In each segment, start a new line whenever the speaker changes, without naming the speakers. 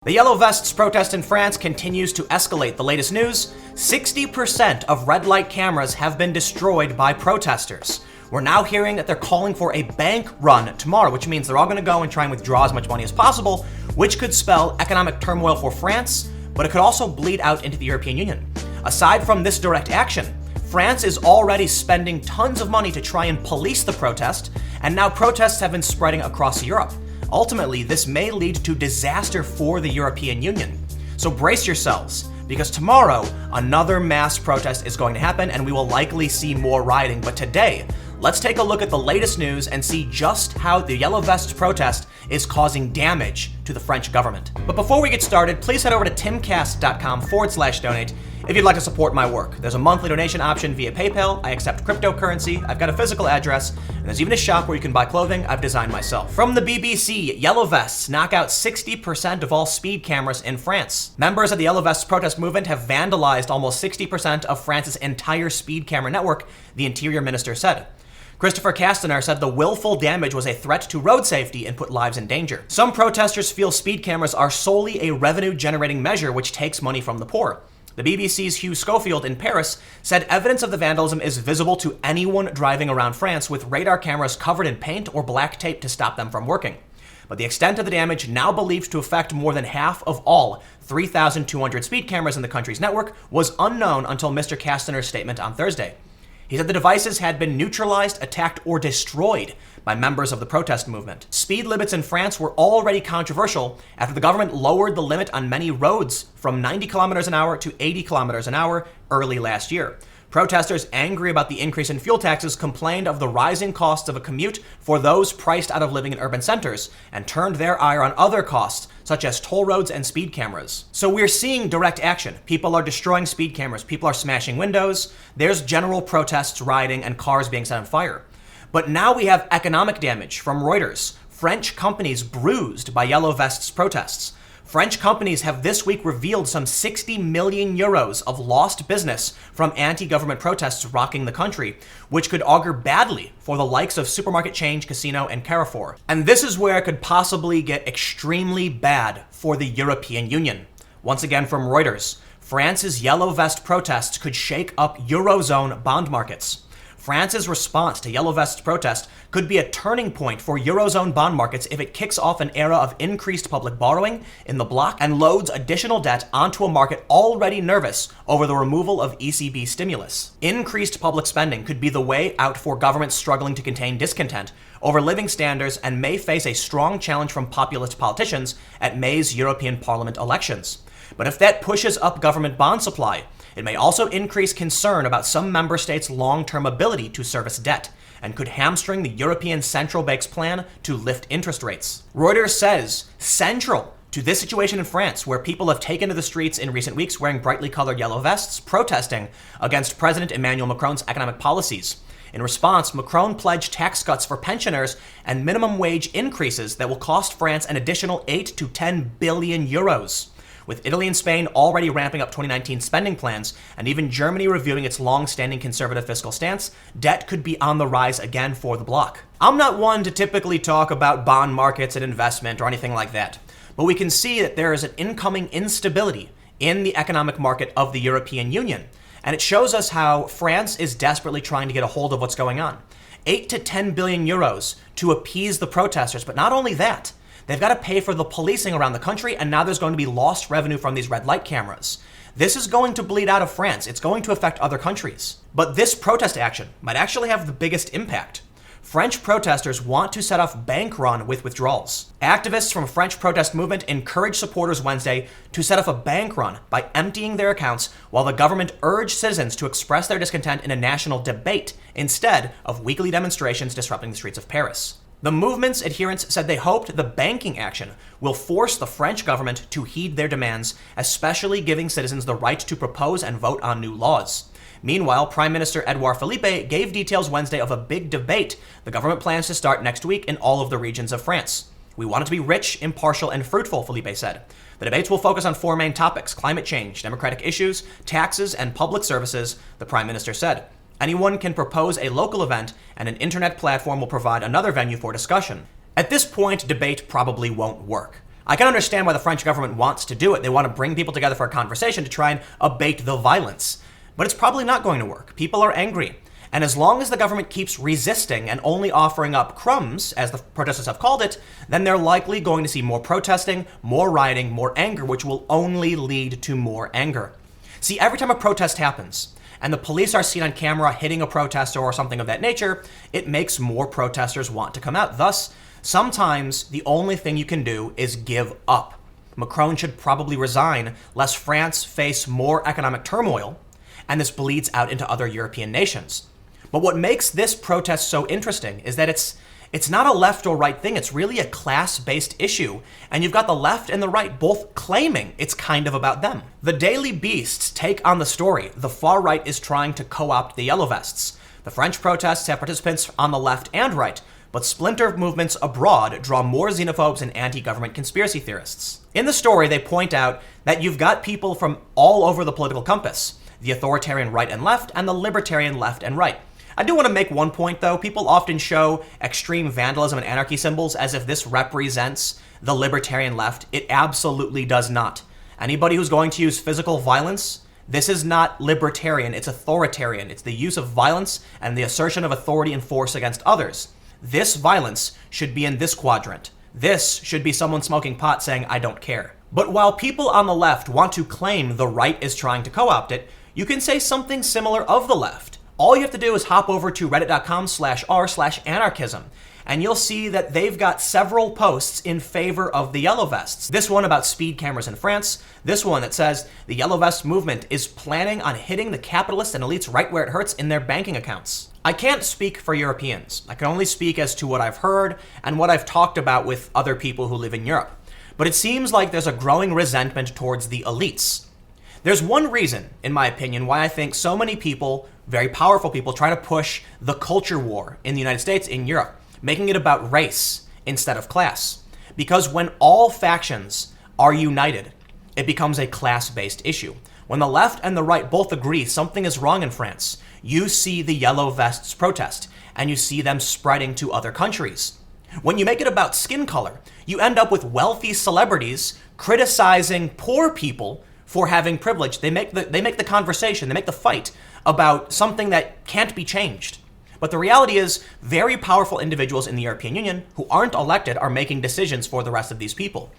The Yellow Vests protest in France continues to escalate. The latest news, 60% of red light cameras have been destroyed by protesters. We're now hearing that they're calling for a bank run tomorrow, which means they're all gonna go and try and withdraw as much money as possible, which could spell economic turmoil for France, but it could also bleed out into the European Union. Aside from this direct action, France is already spending tons of money to try and police the protest, and now protests have been spreading across Europe. Ultimately, this may lead to disaster for the European Union. So brace yourselves, because tomorrow, another mass protest is going to happen and we will likely see more rioting. But today, let's take a look at the latest news and see just how the Yellow Vests protest is causing damage to the French government. But before we get started, please head over to timcast.com/donate if you'd like to support my work. There's a monthly donation option via PayPal. I accept cryptocurrency. I've got a physical address, and there's even a shop where you can buy clothing I've designed myself. From the BBC, Yellow Vests knock out 60% of all speed cameras in France. Members of the Yellow Vests protest movement have vandalized almost 60% of France's entire speed camera network, the Interior Minister said. Christopher Castaner said the willful damage was a threat to road safety and put lives in danger. Some protesters feel speed cameras are solely a revenue-generating measure which takes money from the poor. The BBC's Hugh Schofield in Paris said evidence of the vandalism is visible to anyone driving around France with radar cameras covered in paint or black tape to stop them from working. But the extent of the damage, now believed to affect more than half of all 3,200 speed cameras in the country's network, was unknown until Mr. Castaner's statement on Thursday. He said the devices had been neutralized, attacked, or destroyed by members of the protest movement. Speed limits in France were already controversial after the government lowered the limit on many roads from 90 kilometers an hour to 80 kilometers an hour early last year. Protesters angry about the increase in fuel taxes complained of the rising costs of a commute for those priced out of living in urban centers and turned their ire on other costs, such as toll roads and speed cameras. So we're seeing direct action. People are destroying speed cameras. People are smashing windows. There's general protests, rioting, and cars being set on fire. But now we have economic damage from Reuters. French companies bruised by Yellow Vests protests. French companies have this week revealed some 60 million euros of lost business from anti-government protests rocking the country, which could augur badly for the likes of Supermarket Change, Casino, and Carrefour. And this is where it could possibly get extremely bad for the European Union. Once again from Reuters, France's Yellow Vest protests could shake up Eurozone bond markets. France's response to Yellow Vests protest could be a turning point for Eurozone bond markets if it kicks off an era of increased public borrowing in the bloc and loads additional debt onto a market already nervous over the removal of ECB stimulus. Increased public spending could be the way out for governments struggling to contain discontent over living standards and may face a strong challenge from populist politicians at May's European Parliament elections. But if that pushes up government bond supply, it may also increase concern about some member states' long-term ability to service debt and could hamstring the European Central Bank's plan to lift interest rates. Reuters says central to this situation in France, where people have taken to the streets in recent weeks wearing brightly colored yellow vests, protesting against President Emmanuel Macron's economic policies. In response, Macron pledged tax cuts for pensioners and minimum wage increases that will cost France an additional 8 to 10 billion euros. With Italy and Spain already ramping up 2019 spending plans, and even Germany reviewing its long-standing conservative fiscal stance, debt could be on the rise again for the bloc. I'm not one to typically talk about bond markets and investment or anything like that, but we can see that there is an incoming instability in the economic market of the European Union, and it shows us how France is desperately trying to get a hold of what's going on. 8 to 10 billion euros to appease the protesters, but not only that, they've got to pay for the policing around the country, and now there's going to be lost revenue from these red light cameras. This is going to bleed out of France. It's going to affect other countries. But this protest action might actually have the biggest impact. French protesters want to set off bank run with withdrawals. Activists from French protest movement encouraged supporters Wednesday to set off a bank run by emptying their accounts, while the government urged citizens to express their discontent in a national debate instead of weekly demonstrations disrupting the streets of Paris. The movement's adherents said they hoped the banking action will force the French government to heed their demands, especially giving citizens the right to propose and vote on new laws. Meanwhile, Prime Minister Edouard Philippe gave details Wednesday of a big debate the government plans to start next week in all of the regions of France. We want it to be rich, impartial, and fruitful, Philippe said. The debates will focus on 4 main topics: climate change, democratic issues, taxes, and public services, the Prime Minister said. Anyone can propose a local event, and an internet platform will provide another venue for discussion. At this point, debate probably won't work. I can understand why the French government wants to do it. They want to bring people together for a conversation to try and abate the violence. But it's probably not going to work. People are angry. And as long as the government keeps resisting and only offering up crumbs, as the protesters have called it, then they're likely going to see more protesting, more rioting, more anger, which will only lead to more anger. See, every time a protest happens, and the police are seen on camera hitting a protester or something of that nature, it makes more protesters want to come out. Thus, sometimes the only thing you can do is give up. Macron should probably resign, lest France face more economic turmoil, and this bleeds out into other European nations. But what makes this protest so interesting is that it's not a left or right thing. It's really a class-based issue. And you've got the left and the right both claiming it's kind of about them. The Daily Beast's take on the story: the far right is trying to co-opt the Yellow Vests. The French protests have participants on the left and right, but splinter movements abroad draw more xenophobes and anti-government conspiracy theorists. In the story, they point out that you've got people from all over the political compass: the authoritarian right and left, and the libertarian left and right. I do want to make one point, though. People often show extreme vandalism and anarchy symbols as if this represents the libertarian left. It absolutely does not. Anybody who's going to use physical violence, this is not libertarian, it's authoritarian. It's the use of violence and the assertion of authority and force against others. This violence should be in this quadrant. This should be someone smoking pot saying, "I don't care." But while people on the left want to claim the right is trying to co-opt it, you can say something similar of the left. All you have to do is hop over to reddit.com/r/anarchism, and you'll see that they've got several posts in favor of the Yellow Vests. This one about speed cameras in France, this one that says the Yellow Vest movement is planning on hitting the capitalists and elites right where it hurts in their banking accounts. I can't speak for Europeans. I can only speak as to what I've heard and what I've talked about with other people who live in Europe. But it seems like there's a growing resentment towards the elites. There's one reason, in my opinion, why I think so many people, very powerful people, try to push the culture war in the United States, in Europe, making it about race instead of class. Because when all factions are united, it becomes a class-based issue. When the left and the right both agree something is wrong in France, you see the Yellow Vests protest, and you see them spreading to other countries. When you make it about skin color, you end up with wealthy celebrities criticizing poor people for having privilege. They make the conversation, they make the fight about something that can't be changed. But the reality is, very powerful individuals in the European Union who aren't elected are making decisions for the rest of these people.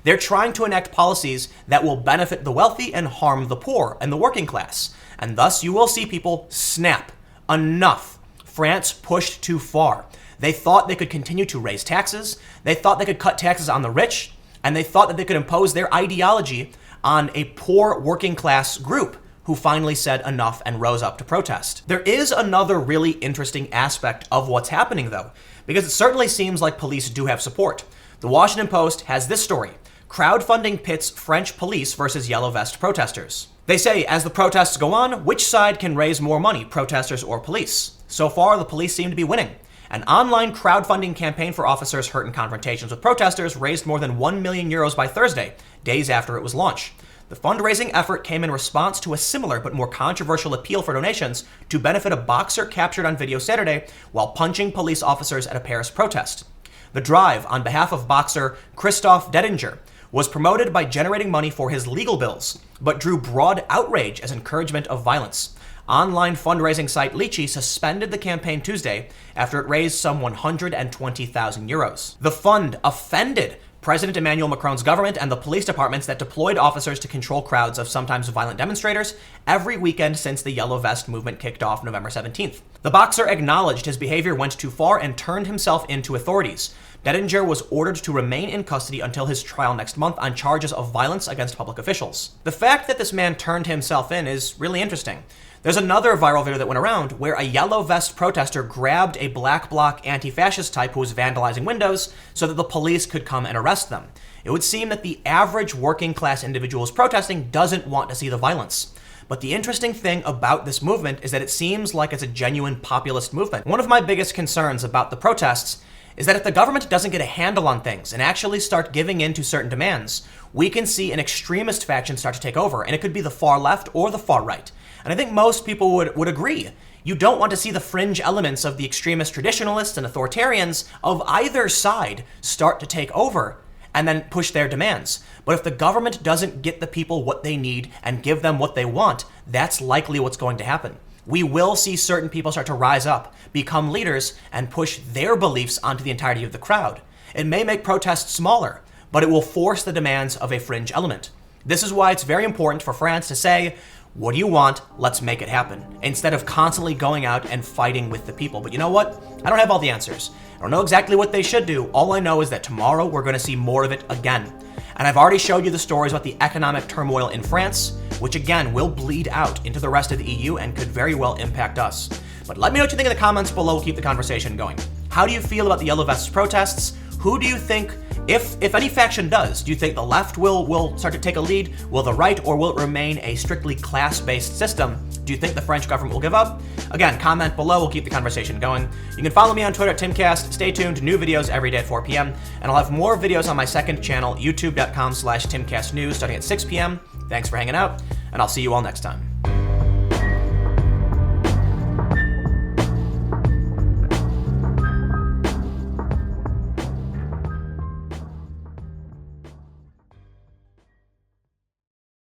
They're trying to enact policies that will benefit the wealthy and harm the poor and the working class. And thus you will see people snap. Enough. France pushed too far. They thought they could continue to raise taxes. They thought they could cut taxes on the rich. And they thought that they could impose their ideology on a poor working class group who finally said enough and rose up to protest. There is another really interesting aspect of what's happening, though, because it certainly seems like police do have support. The Washington Post has this story: crowdfunding pits French police versus Yellow Vest protesters. They say, as the protests go on, which side can raise more money, protesters or police? So far, the police seem to be winning. An online crowdfunding campaign for officers hurt in confrontations with protesters raised more than €1 million by Thursday, days after it was launched. The fundraising effort came in response to a similar but more controversial appeal for donations to benefit a boxer captured on video Saturday while punching police officers at a Paris protest. The drive, on behalf of boxer Christophe Dedinger, was promoted by generating money for his legal bills, but drew broad outrage as encouragement of violence. Online fundraising site Litchi suspended the campaign Tuesday after it raised some €120,000. The fund offended President Emmanuel Macron's government and the police departments that deployed officers to control crowds of sometimes violent demonstrators every weekend since the Yellow Vest movement kicked off November 17th. The boxer acknowledged his behavior went too far and turned himself in to authorities. Dedinger was ordered to remain in custody until his trial next month on charges of violence against public officials. The fact that this man turned himself in is really interesting. There's another viral video that went around where a Yellow Vest protester grabbed a black bloc anti-fascist type who was vandalizing windows so that the police could come and arrest them. It would seem that the average working class individual who's protesting doesn't want to see the violence. But the interesting thing about this movement is that it seems like it's a genuine populist movement. One of my biggest concerns about the protests is that if the government doesn't get a handle on things and actually start giving in to certain demands, we can see an extremist faction start to take over, and it could be the far left or the far right. And I think most people would agree. You don't want to see the fringe elements of the extremist traditionalists and authoritarians of either side start to take over and then push their demands. But if the government doesn't get the people what they need and give them what they want, that's likely what's going to happen. We will see certain people start to rise up, become leaders, and push their beliefs onto the entirety of the crowd. It may make protests smaller, but it will force the demands of a fringe element. This is why it's very important for France to say, what do you want? Let's make it happen, instead of constantly going out and fighting with the people. But you know what? I don't have all the answers. I don't know exactly what they should do. All I know is that tomorrow we're going to see more of it again. And I've already showed you the stories about the economic turmoil in France, which again will bleed out into the rest of the EU and could very well impact us. But let me know what you think in the comments below. We'll keep the conversation going. How do you feel about the Yellow Vests protests? Who do you think, if any faction does, do you think the left will start to take a lead? Will the right, or will it remain a strictly class-based system? Do you think the French government will give up? Again, comment below. We'll keep the conversation going. You can follow me on Twitter at Timcast. Stay tuned. New videos every day at 4 p.m. And I'll have more videos on my second channel, youtube.com/TimcastNews, starting at 6 p.m. Thanks for hanging out, and I'll see you all next time.